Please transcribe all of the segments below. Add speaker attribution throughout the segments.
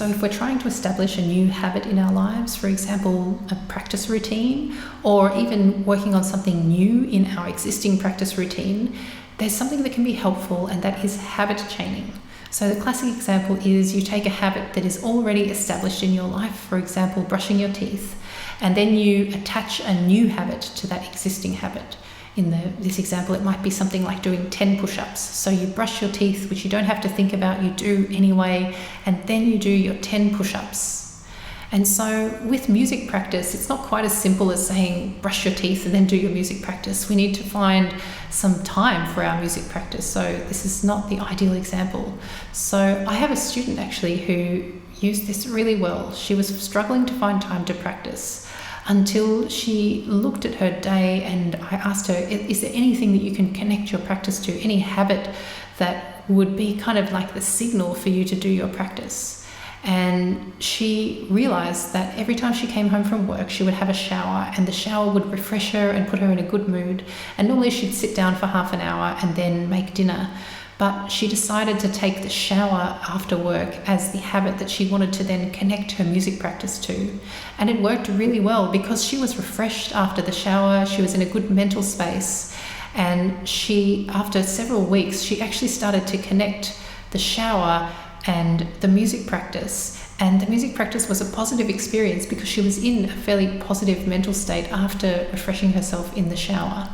Speaker 1: So if we're trying to establish a new habit in our lives, for example, a practice routine, or even working on something new in our existing practice routine, there's something that can be helpful, and that is habit chaining. So the classic example is you take a habit that is already established in your life, for example, brushing your teeth, and then you attach a new habit to that existing habit. In this example, it might be something like doing 10 push-ups. So you brush your teeth, which you don't have to think about, you do anyway, and then you do your 10 push-ups. And so with music practice, it's not quite as simple as saying brush your teeth and then do your music practice. We need to find some time for our music practice. So this is not the ideal example. So I have a student actually who used this really well. She was struggling to find time to practice until she looked at her day, and I asked her, is there anything that you can connect your practice to, any habit that would be kind of like the signal for you to do your practice? And she realized that every time she came home from work, she would have a shower, and the shower would refresh her and put her in a good mood. And normally she'd sit down for half an hour and then make dinner. But she decided to take the shower after work as the habit that she wanted to then connect her music practice to. And it worked really well because she was refreshed after the shower, she was in a good mental space, and she, after several weeks, she actually started to connect the shower and the music practice. And the music practice was a positive experience because she was in a fairly positive mental state after refreshing herself in the shower.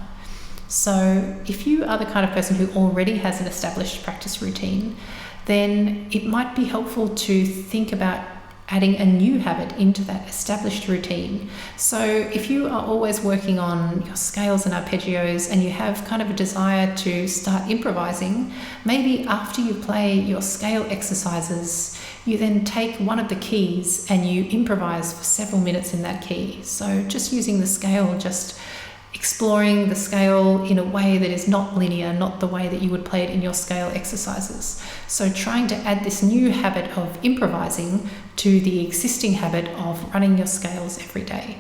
Speaker 1: So if you are the kind of person who already has an established practice routine, then it might be helpful to think about adding a new habit into that established routine. So if you are always working on your scales and arpeggios and you have kind of a desire to start improvising, maybe after you play your scale exercises, you then take one of the keys and you improvise for several minutes in that key. So just using the scale, just exploring the scale in a way that is not linear, not the way that you would play it in your scale exercises. So trying to add this new habit of improvising to the existing habit of running your scales every day.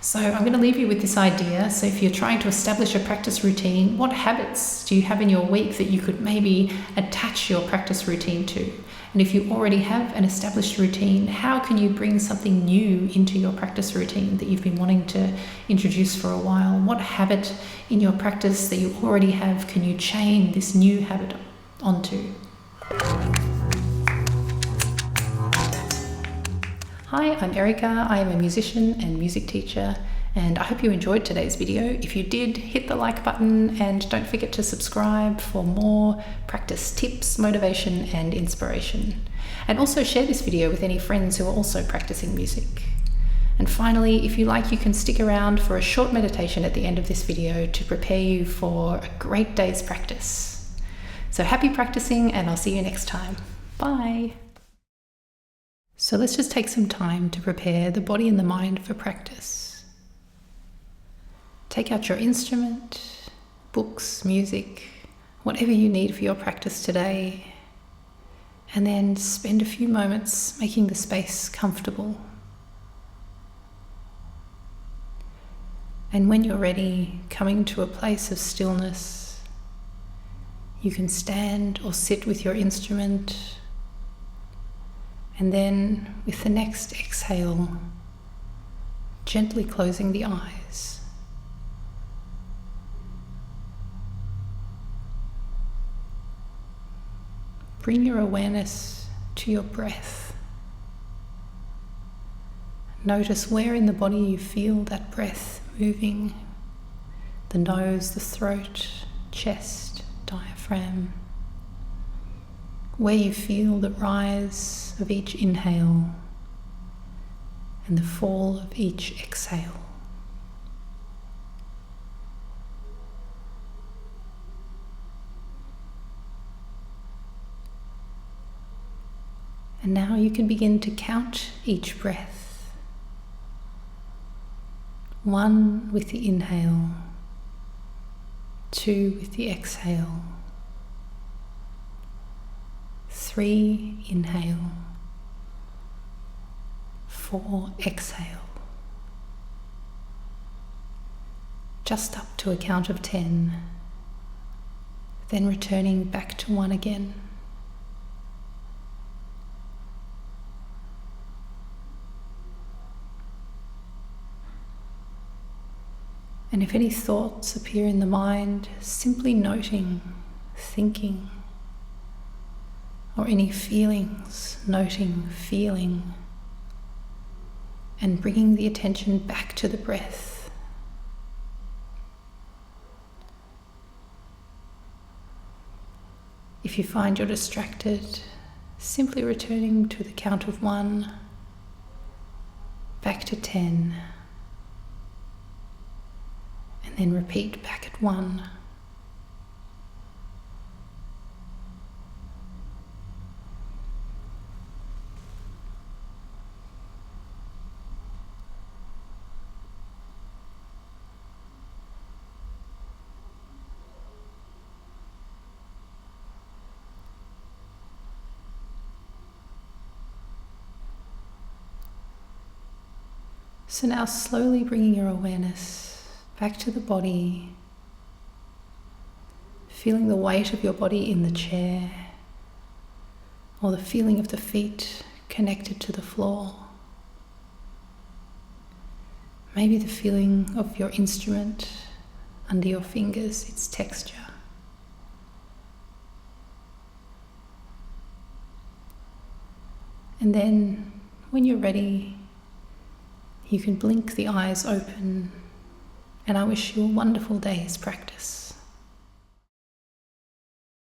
Speaker 1: So I'm going to leave you with this idea. So if you're trying to establish a practice routine, what habits do you have in your week that you could maybe attach your practice routine to? And if you already have an established routine, how can you bring something new into your practice routine that you've been wanting to introduce for a while? What habit in your practice that you already have can you chain this new habit onto? Hi, I'm Erica. I am a musician and music teacher, and I hope you enjoyed today's video. If you did, hit the like button and don't forget to subscribe for more practice tips, motivation and inspiration. And also share this video with any friends who are also practicing music. And finally, if you like, you can stick around for a short meditation at the end of this video to prepare you for a great day's practice. So happy practicing, and I'll see you next time. Bye. So let's just take some time to prepare the body and the mind for practice. Take out your instrument, books, music, whatever you need for your practice today, and then spend a few moments making the space comfortable. And when you're ready, coming to a place of stillness, you can stand or sit with your instrument, and then with the next exhale, gently closing the eyes. Bring your awareness to your breath. Notice where in the body you feel that breath moving. The nose, the throat, chest, diaphragm. Where you feel the rise of each inhale and the fall of each exhale. And now you can begin to count each breath. 1 with the inhale, 2 with the exhale, 3 inhale, 4 exhale. Just up to a count of 10, then returning back to 1 again. And if any thoughts appear in the mind, simply noting, thinking, or any feelings, noting, feeling, and bringing the attention back to the breath. If you find you're distracted, simply returning to the count of 1, back to 10, and then repeat back at 1. So now slowly bringing your awareness back to the body, feeling the weight of your body in the chair, or the feeling of the feet connected to the floor. Maybe the feeling of your instrument under your fingers, its texture. And then, when you're ready, you can blink the eyes open, and I wish you a wonderful day's practice.